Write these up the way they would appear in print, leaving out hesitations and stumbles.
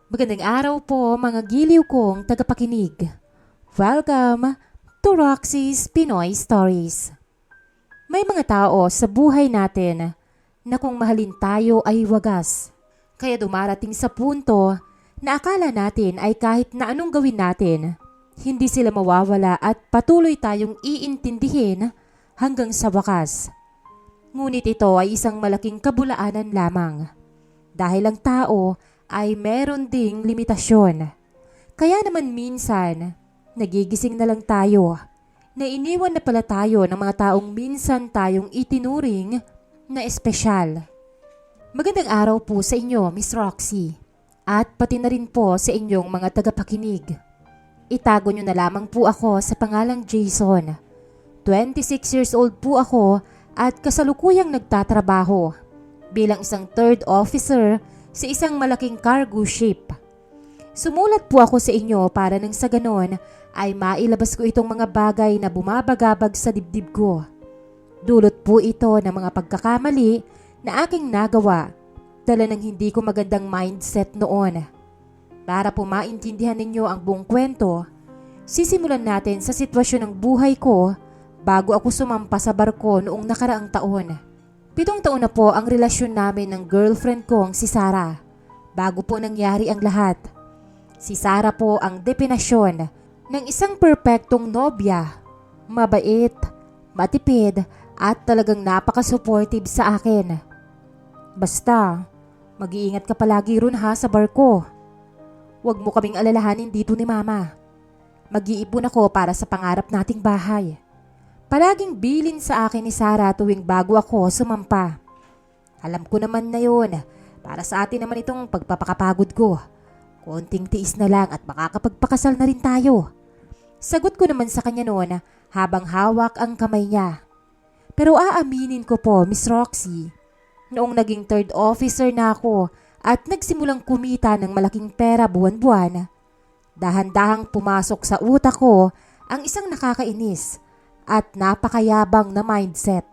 Magandang araw po mga giliw kong tagapakinig. Welcome to Roxy's Pinoy Stories. May mga tao sa buhay natin na kung mahalin tayo ay wagas. Kaya dumarating sa punto na akala natin ay kahit na anong gawin natin, hindi sila mawawala at patuloy tayong iintindihin hanggang sa wakas. Ngunit ito ay isang malaking kabulaanan lamang. Dahil ang tao ay meron ding limitasyon. Kaya naman minsan, nagigising na lang tayo na iniwan na pala tayo ng mga taong minsan tayong itinuring na espesyal. Magandang araw po sa inyo, Miss Roxy. At pati na rin po sa inyong mga tagapakinig. Itago nyo na lamang po ako sa pangalang Jason. 26 years old po ako at kasalukuyang nagtatrabaho bilang isang third officer sa isang malaking cargo ship. Sumulat po ako sa inyo para nang sa ganon ay mailabas ko itong mga bagay na bumabagabag sa dibdib ko. Dulot po ito ng mga pagkakamali na aking nagawa dala ng hindi ko magandang mindset noon. Para po maintindihan ninyo ang buong kwento, sisimulan natin sa sitwasyon ng buhay ko bago ako sumampa sa barko noong nakaraang taon. 7 taon na po ang relasyon namin ng girlfriend kong si Sarah bago po nangyari ang lahat. Si Sarah po ang definasyon ng isang perpektong nobya, mabait, matipid at talagang napaka-supportive sa akin. Basta, mag-iingat ka palagi ron ha sa barko. Huwag mo kaming alalahanin dito ni Mama. Mag-iipon ako para sa pangarap nating bahay. Palaging bilin sa akin ni Sarah tuwing bago ako sumampa. Alam ko naman na yun, para sa atin naman itong pagpapakapagod ko. Konting tiis na lang at makakapagpakasal na rin tayo. Sagot ko naman sa kanya noon habang hawak ang kamay niya. Pero aaminin ko po, Miss Roxy, noong naging third officer na ako at nagsimulang kumita ng malaking pera buwan-buwan, dahan-dahang pumasok sa utak ko ang isang nakakainis at napakayabang na mindset.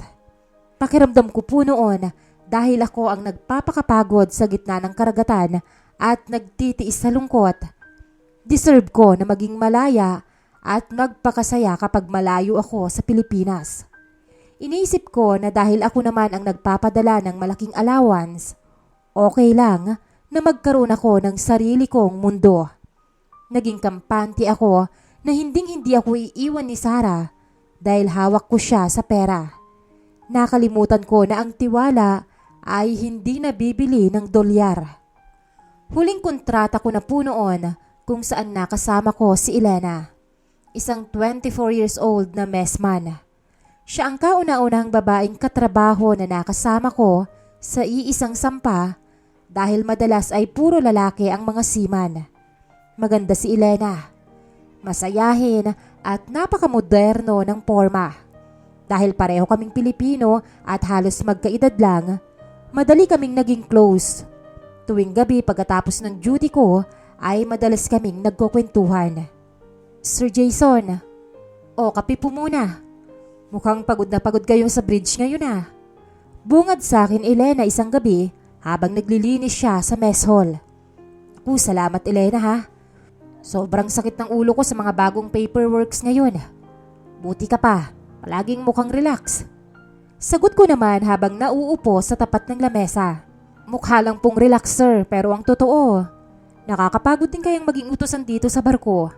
Pakiramdam ko po noon dahil ako ang nagpapakapagod sa gitna ng karagatan at nagtitiis sa lungkot. Deserve ko na maging malaya at magpakasaya kapag malayo ako sa Pilipinas. Iniisip ko na dahil ako naman ang nagpapadala ng malaking allowance, okay lang na magkaroon ako ng sarili kong mundo. Naging kampante ako na hindi ako iiwan ni Sarah dahil hawak ko siya sa pera. Nakalimutan ko na ang tiwala ay hindi nabibili ng dolyar. Huling kontrata ko na po noon kung saan nakasama ko si Elena, isang 24 years old na messman. Siya ang kauna-unahang babaeng katrabaho na nakasama ko sa iisang sampa dahil madalas ay puro lalaki ang mga seaman. Maganda si Elena, masayahin at napakamoderno ng porma. Dahil pareho kaming Pilipino at halos magkaedad lang, madali kaming naging close. Tuwing gabi pagkatapos ng duty ko ay madalas kaming nagkukwentuhan. Sir Jason, kape po muna. Mukhang pagod na pagod kayo sa bridge ngayon ah. Bungad sa akin Elena isang gabi habang naglilinis siya sa mess hall. Ako, salamat Elena ha. Sobrang sakit ng ulo ko sa mga bagong paperworks ngayon. Buti ka pa, palaging mukhang relax. Sagot ko naman habang nauupo sa tapat ng lamesa. Mukha lang pong relax sir, pero ang totoo, nakakapagod din kayang maging utusan dito sa barko.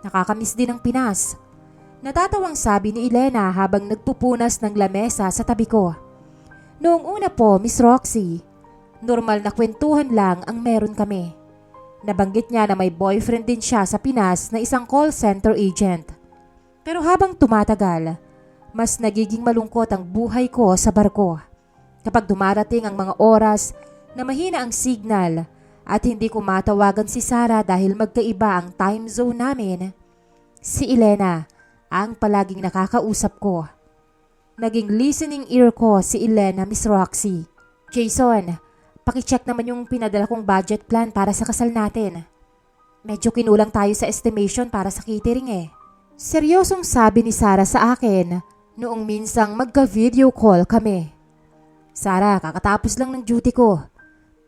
Nakakamiss din ang Pinas. Natatawang sabi ni Elena habang nagpupunas ng lamesa sa tabi ko. Noong una po, Miss Roxy, normal na kwentuhan lang ang meron kami. Nabanggit niya na may boyfriend din siya sa Pinas na isang call center agent. Pero habang tumatagal, mas nagiging malungkot ang buhay ko sa barko. Kapag dumarating ang mga oras na mahina ang signal at hindi ko matawagan si Sarah dahil magkaiba ang time zone namin, si Elena ang palaging nakakausap ko. Naging listening ear ko si Elena, Miss Roxy. Jason, pakicheck naman yung pinadala kong budget plan para sa kasal natin. Medyo kinulang tayo sa estimation para sa catering eh. Seryosong sabi ni Sarah sa akin noong minsang magka-video call kami. Sarah, kakatapos lang ng duty ko.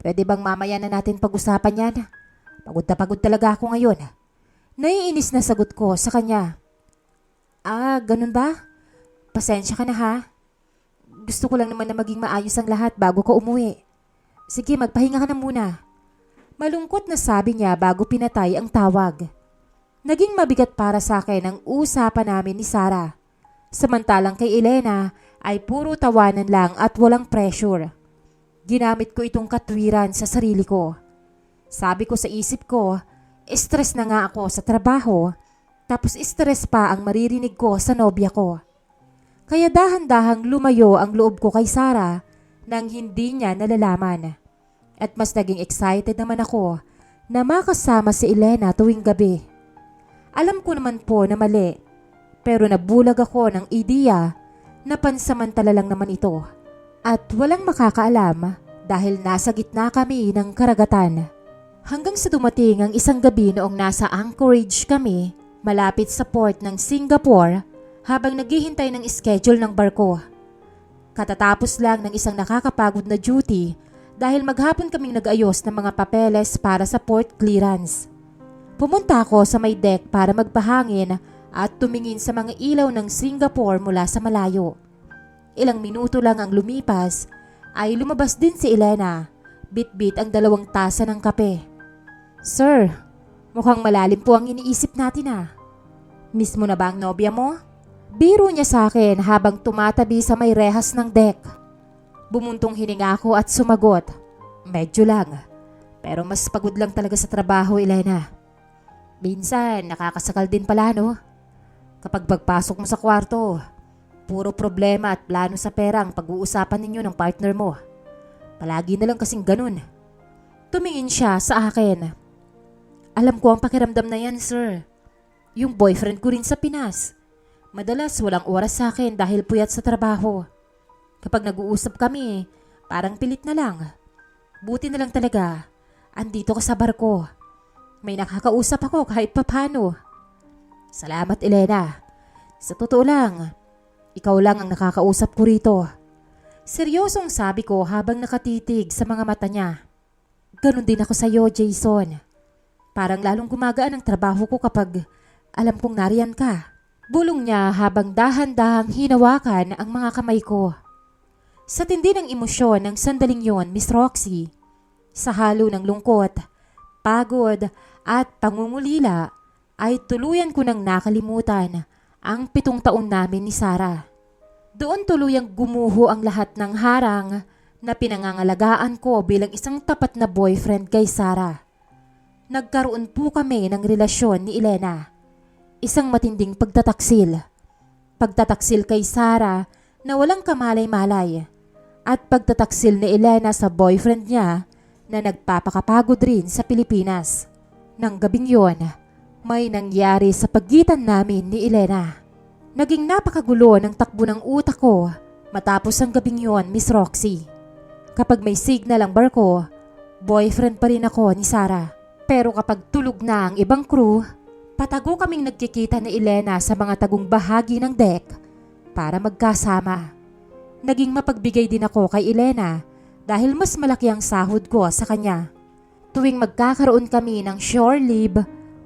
Pwede bang mamaya na natin pag-usapan yan? Pagod talaga ako ngayon. Naiinis na sagot ko sa kanya. Ganun ba? Pasensya ka na ha. Gusto ko lang naman na maging maayos ang lahat bago ka umuwi. Sige, magpahinga ka na muna. Malungkot na sabi niya bago pinatay ang tawag. Naging mabigat para sa akin ang usapan namin ni Sarah. Samantalang kay Elena ay puro tawanan lang at walang pressure. Ginamit ko itong katwiran sa sarili ko. Sabi ko sa isip ko, stress na nga ako sa trabaho, tapos stress pa ang maririnig ko sa nobya ko. Kaya dahan-dahang lumayo ang loob ko kay Sarah nang hindi niya nalalaman. At mas naging excited naman ako na makasama si Elena tuwing gabi. Alam ko naman po na mali, pero nabulag ako ng ideya na pansamantala lang naman ito at walang makakaalam dahil nasa gitna kami ng karagatan. Hanggang sa dumating ang isang gabi noong nasa Anchorage kami, malapit sa port ng Singapore habang naghihintay ng schedule ng barko. Katatapos lang ng isang nakakapagod na duty dahil maghapon kaming nag-ayos ng mga papeles para sa port clearance. Pumunta ako sa may deck para magpahangin at tumingin sa mga ilaw ng Singapore mula sa malayo. Ilang minuto lang ang lumipas ay lumabas din si Elena, bit-bit ang 2 tasa ng kape. Sir, mukhang malalim po ang iniisip natin Miss mo na ba ang nobya mo? Biro niya sa akin habang tumatabi sa may rehas ng deck. Bumuntong hininga ako at sumagot. Medyo lang, pero mas pagod lang talaga sa trabaho, Elena. Minsan, nakakasakal din pala, no? Kapag pagpasok mo sa kwarto, puro problema at plano sa pera ang pag-uusapan ninyo ng partner mo. Palagi na lang kasing ganun. Tumingin siya sa akin. Alam ko ang pakiramdam na yan, sir. Yung boyfriend ko rin sa Pinas. Madalas walang oras sa akin dahil puyat sa trabaho. Kapag nag-uusap kami, parang pilit na lang. Buti na lang talaga, andito ka sa barko. May nakakausap ako kahit papano. Salamat, Elena. Sa totoo lang, ikaw lang ang nakakausap ko rito. Seryosong sabi ko habang nakatitig sa mga mata niya. Ganon din ako sa iyo, Jason. Parang lalong gumagaan ang trabaho ko kapag alam kong nariyan ka. Bulong niya habang dahan-dahang hinawakan ang mga kamay ko. Sa tindi ng emosyon ng sandaling yon, Miss Roxy, sa halo ng lungkot, pagod at pangungulila, ay tuluyan ko nang nakalimutan ang 7 taon namin ni Sarah. Doon tuluyang gumuho ang lahat ng harang na pinangangalagaan ko bilang isang tapat na boyfriend kay Sarah. Nagkaroon po kami ng relasyon ni Elena. Isang matinding pagtataksil. Pagtataksil kay Sarah na walang kamalay-malay at pagtataksil ni Elena sa boyfriend niya na nagpapakapagod rin sa Pilipinas. Nang gabing yon, may nangyari sa pagitan namin ni Elena. Naging napakagulo ng takbo ng utak ko matapos ang gabing yon, Miss Roxy. Kapag may signal ang barko, boyfriend pa rin ako ni Sarah. Pero kapag tulog na ang ibang crew, patago kaming nagkikita ni Elena sa mga tagong bahagi ng deck para magkasama. Naging mapagbigay din ako kay Elena dahil mas malaki ang sahod ko sa kanya. Tuwing magkakaroon kami ng shore leave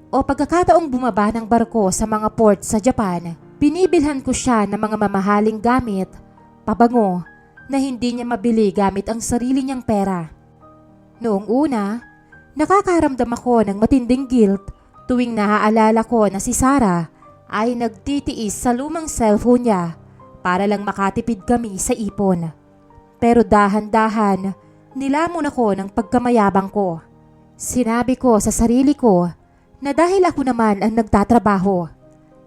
o pagkakataong bumaba ng barko sa mga port sa Japan, binibilhan ko siya ng mga mamahaling gamit, pabango, na hindi niya mabili gamit ang sarili niyang pera. Noong una, nakakaramdam ako ng matinding guilt tuwing naaalala ko na si Sarah ay nagtitiis sa lumang cellphone niya para lang makatipid kami sa ipon. Pero dahan-dahan, nilamon ako ng pagkamayabang ko. Sinabi ko sa sarili ko na dahil ako naman ang nagtatrabaho,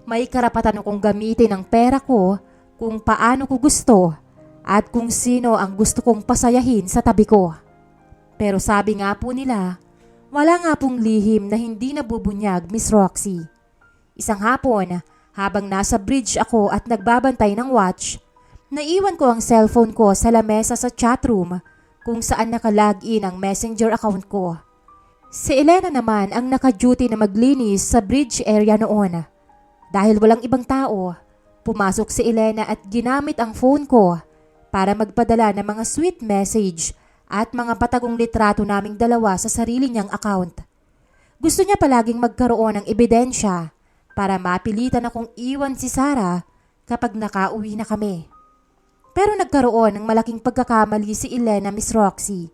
may karapatan akong gamitin ang pera ko kung paano ko gusto at kung sino ang gusto kong pasayahin sa tabi ko. Pero sabi nga po nila, wala nga pong lihim na hindi nabubunyag, Miss Roxy. Isang hapon, habang nasa bridge ako at nagbabantay ng watch, naiwan ko ang cellphone ko sa lamesa sa chatroom kung saan nakalagin ang messenger account ko. Si Elena naman ang naka-duty na maglinis sa bridge area noon. Dahil walang ibang tao, pumasok si Elena at ginamit ang phone ko para magpadala ng mga sweet message at mga patagong litrato naming dalawa sa sarili niyang account. Gusto niya palaging magkaroon ng ebidensya para mapilitan akong iwan si Sarah kapag nakauwi na kami. Pero nagkaroon ng malaking pagkakamali si Elena, Miss Roxy.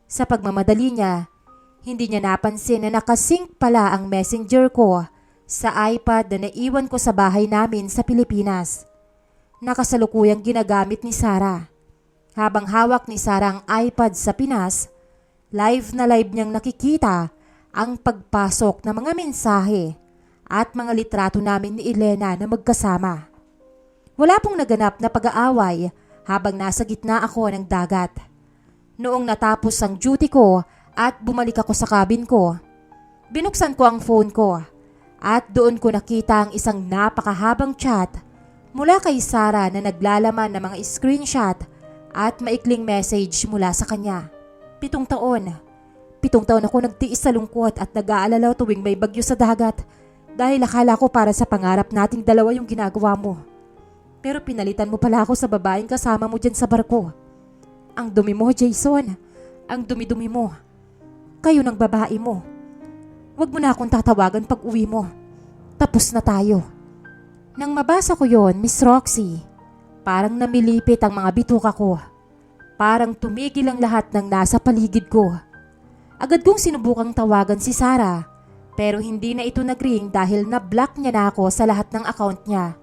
Sa pagmamadali niya, hindi niya napansin na nakasync pala ang messenger ko sa iPad na naiwan ko sa bahay namin sa Pilipinas. Nakasalukuyang ginagamit ni Sarah. Habang hawak ni Sarah ang iPad sa Pinas, live na live niyang nakikita ang pagpasok ng mga mensahe at mga litrato namin ni Elena na magkasama. Wala pong naganap na pag-aaway habang nasa gitna ako ng dagat. Noong natapos ang duty ko at bumalik ako sa cabin ko, binuksan ko ang phone ko at doon ko nakita ang isang napakahabang chat mula kay Sarah na naglalaman ng mga screenshot at maikling message mula sa kanya. 7 taon. 7 taon ako nagtiis sa lungkot at nag-aalala tuwing may bagyo sa dagat dahil akala ko para sa pangarap nating dalawa yung ginagawa mo. Pero pinalitan mo pala ako sa babaeng kasama mo dyan sa barko. Ang dumi mo, Jason. Ang dumi-dumi mo. Kayo ng babae mo. Huwag mo na akong tatawagan pag uwi mo. Tapos na tayo. Nang mabasa ko yon, Miss Roxy, parang namilipit ang mga bituka ko. Parang tumigil ang lahat ng nasa paligid ko. Agad kong sinubukang tawagan si Sarah, pero hindi na ito nag-ring dahil na-block niya na ako sa lahat ng account niya.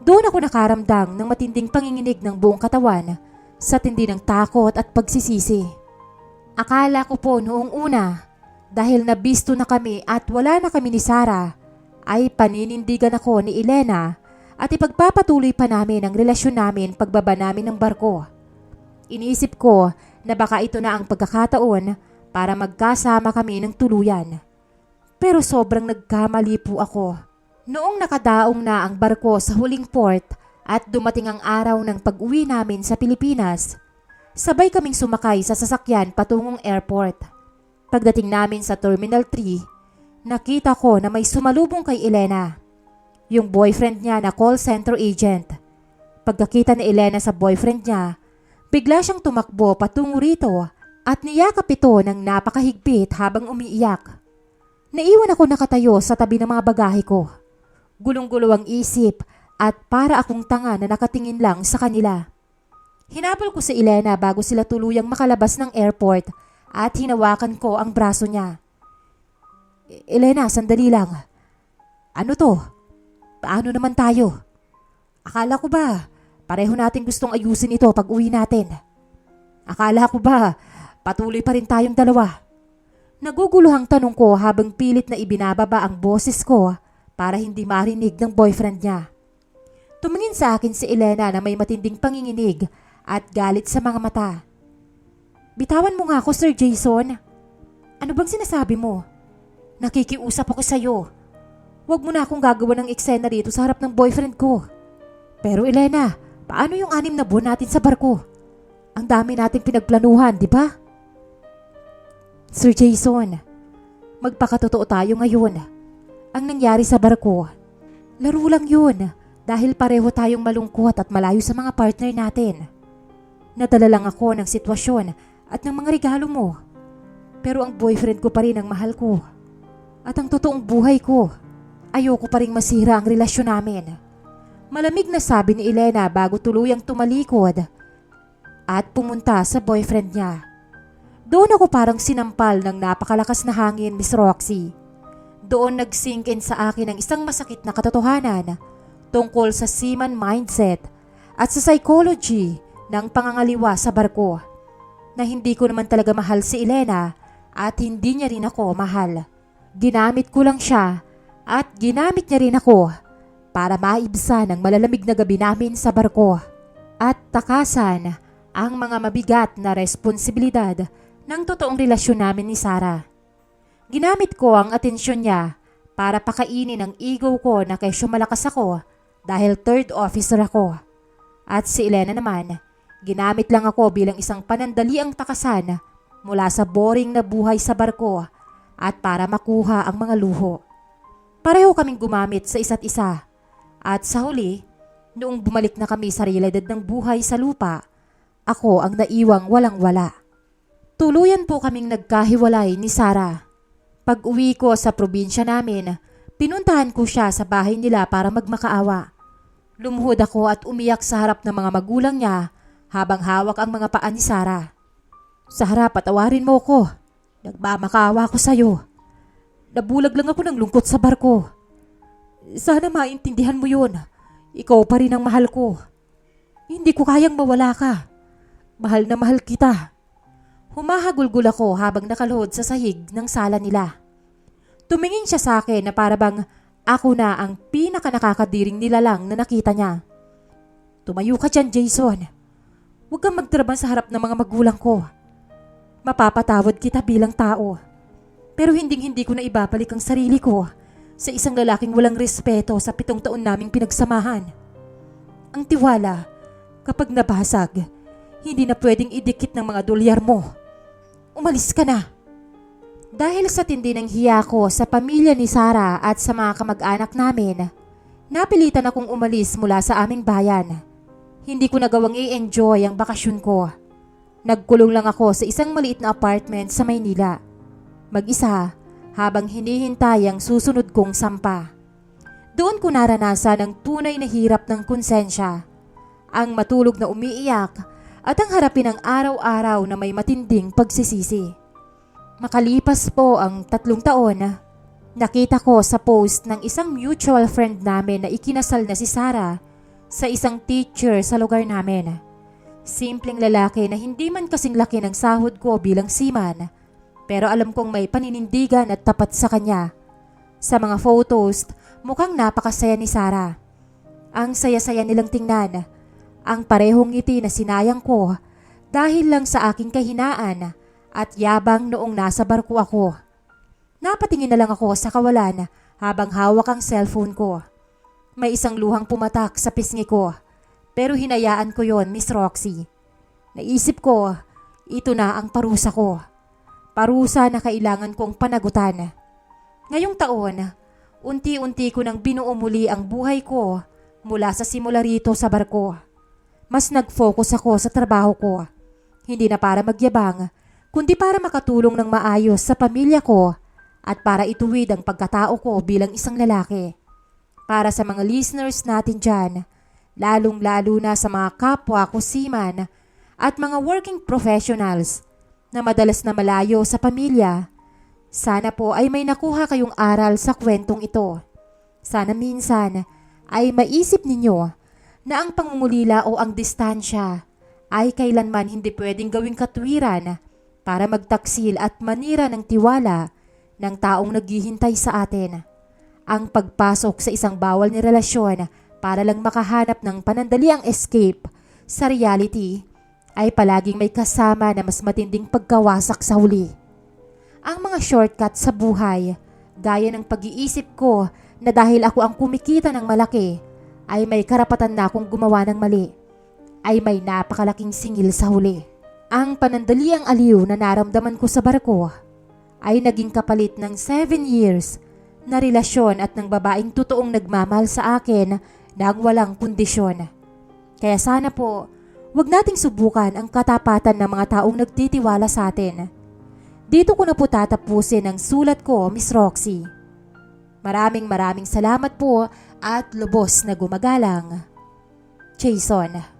Doon ako nakaramdam ng matinding panginginig ng buong katawan sa tindi ng takot at pagsisisi. Akala ko po noong una, dahil nabisto na kami at wala na kami ni Sarah, ay paninindigan ako ni Elena at ipagpapatuloy pa namin ang relasyon namin pagbaba namin ng barko. Iniisip ko na baka ito na ang pagkakataon para magkasama kami ng tuluyan. Pero sobrang nagkamali po ako. Noong nakadaong na ang barko sa huling port at dumating ang araw ng pag-uwi namin sa Pilipinas, sabay kaming sumakay sa sasakyan patungong airport. Pagdating namin sa Terminal 3, nakita ko na may sumalubong kay Elena, yung boyfriend niya na call center agent. Pagkakita ni Elena sa boyfriend niya, bigla siyang tumakbo patungo rito at niyakap ito ng napakahigpit habang umiiyak. Naiwan ako nakatayo sa tabi ng mga bagahe ko. Gulong-gulo ang isip at para akong tanga na nakatingin lang sa kanila. Hinabol ko si Elena bago sila tuluyang makalabas ng airport at hinawakan ko ang braso niya. Elena, sandali lang. Ano to? Paano naman tayo? Akala ko ba pareho natin gustong ayusin ito pag uwi natin? Akala ko ba patuloy pa rin tayong dalawa? Naguguluhang tanong ko habang pilit na ibinababa ang boses ko para hindi marinig ng boyfriend niya. Tumingin sa akin si Elena na may matinding panginginig at galit sa mga mata. Bitawan mo nga ako, Sir Jason. Ano bang sinasabi mo? Nakikiusap ako sa'yo. Huwag mo na akong gagawa ng eksena rito sa harap ng boyfriend ko. Pero Elena, paano yung 6 na buwan natin sa barko? Ang dami nating pinagplanuhan, di ba? Sir Jason, magpakatotoo tayo ngayon. Ang nangyari sa barko, laro lang yun dahil pareho tayong malungkot at malayo sa mga partner natin. Nadala lang ako ng sitwasyon at ng mga regalo mo. Pero ang boyfriend ko pa rin ang mahal ko. At ang totoong buhay ko. Ayoko pa rin masira ang relasyon namin. Malamig na sabi ni Elena bago tuluyang tumalikod at pumunta sa boyfriend niya. Doon ako parang sinampal ng napakalakas na hangin, Miss Roxy. Doon nag-sink in sa akin ang isang masakit na katotohanan tungkol sa seaman mindset at sa psychology ng pangangaliwa sa barko. Na hindi ko naman talaga mahal si Elena at hindi niya rin ako mahal. Ginamit ko lang siya at ginamit niya rin ako para maibsan ang malalamig na gabi namin sa barko at takasan ang mga mabigat na responsibilidad ng totoong relasyon namin ni Sarah. Ginamit ko ang atensyon niya para pakainin ang ego ko na kesyo malakas ako dahil third officer ako. At si Elena naman, ginamit lang ako bilang isang panandaliang takasan mula sa boring na buhay sa barko at para makuha ang mga luho. Pareho kaming gumamit sa isa't isa at sa huli, noong bumalik na kami sa realidad ng buhay sa lupa, ako ang naiwang walang-wala. Tuluyan po kaming nagkahiwalay ni Sarah. Pag-uwi ko sa probinsya namin, pinuntahan ko siya sa bahay nila para magmakaawa. Lumuhod ako at umiyak sa harap ng mga magulang niya habang hawak ang mga paa ni Sarah. Sa harap, patawarin mo ko. Nagmamakaawa ko sa'yo. Nabulag lang ako ng lungkot sa barko. Sana maintindihan mo yun. Ikaw pa rin ang mahal ko. Hindi ko kayang mawala ka. Mahal na mahal kita. Humahagulgul ako habang nakaluhod sa sahig ng sala nila. Tumingin siya sa akin na parabang ako na ang pinaka-nakakadiring nilalang na nakita niya. Tumayo ka dyan, Jason. Huwag kang magtraban sa harap ng mga magulang ko. Mapapatawad kita bilang tao. Pero hinding-hindi ko na ibabalik ang sarili ko sa isang lalaking walang respeto sa 7 taon naming pinagsamahan. Ang tiwala, kapag nabasag, hindi na pwedeng idikit ng mga dolyar mo. Umalis ka na. Dahil sa tindi ng hiya ko sa pamilya ni Sarah at sa mga kamag-anak namin, napilitan akong umalis mula sa aming bayan. Hindi ko nagawang i-enjoy ang bakasyon ko. Nagkulong lang ako sa isang maliit na apartment sa Maynila. Mag-isa habang hinihintay ang susunod kong sampa. Doon ko naranasan ang tunay na hirap ng konsensya. Ang matulog na umiiyak at ang harapin ang araw-araw na may matinding pagsisisi. Makalipas po ang 3 taon, nakita ko sa post ng isang mutual friend namin na ikinasal na si Sarah sa isang teacher sa lugar namin. Simpleng lalaki na hindi man kasing laki ng sahod ko bilang seaman, pero alam kong may paninindigan at tapat sa kanya. Sa mga photos, mukhang napakasaya ni Sarah. Ang saya-saya nilang tingnan. Ang parehong ngiti na sinayang ko dahil lang sa aking kahinaan at yabang noong nasa barko ako. Napatingin na lang ako sa kawalan habang hawak ang cellphone ko. May isang luhang pumatak sa pisngi ko. Pero hinayaan ko yon, Miss Roxy. Naisip ko, ito na ang parusa ko. Parusa na kailangan kong panagutan. Ngayong taon, unti-unti ko nang binuo muli ang buhay ko mula sa simula rito sa barko. Mas nag-focus ako sa trabaho ko. Hindi na para magyabang, kundi para makatulong ng maayos sa pamilya ko at para ituwid ang pagkatao ko bilang isang lalaki. Para sa mga listeners natin dyan, lalong-lalo na sa mga kapwa ko seaman at mga working professionals na madalas na malayo sa pamilya, sana po ay may nakuha kayong aral sa kwentong ito. Sana minsan ay maisip ninyo na ang pangungulila o ang distansya ay kailanman hindi pwedeng gawing katwiran para magtaksil at manira ng tiwala ng taong naghihintay sa atin. Ang pagpasok sa isang bawal na relasyon para lang makahanap ng panandaliang escape sa reality ay palaging may kasama na mas matinding pagkawasak sa huli. Ang mga shortcut sa buhay, gaya ng pag-iisip ko na dahil ako ang kumikita ng malaki, ay may karapatan na akong gumawa ng mali, ay may napakalaking singil sa huli. Ang panandaliang aliw na naramdaman ko sa barko ay naging kapalit ng 7 years na relasyon at ng babaeng totoong nagmamahal sa akin nang walang kondisyon. Kaya sana po, wag nating subukan ang katapatan ng mga taong nagtitiwala sa atin. Dito ko na po tatapusin ang sulat ko, Miss Roxy. Maraming salamat po at lubos na gumagalang. Jason.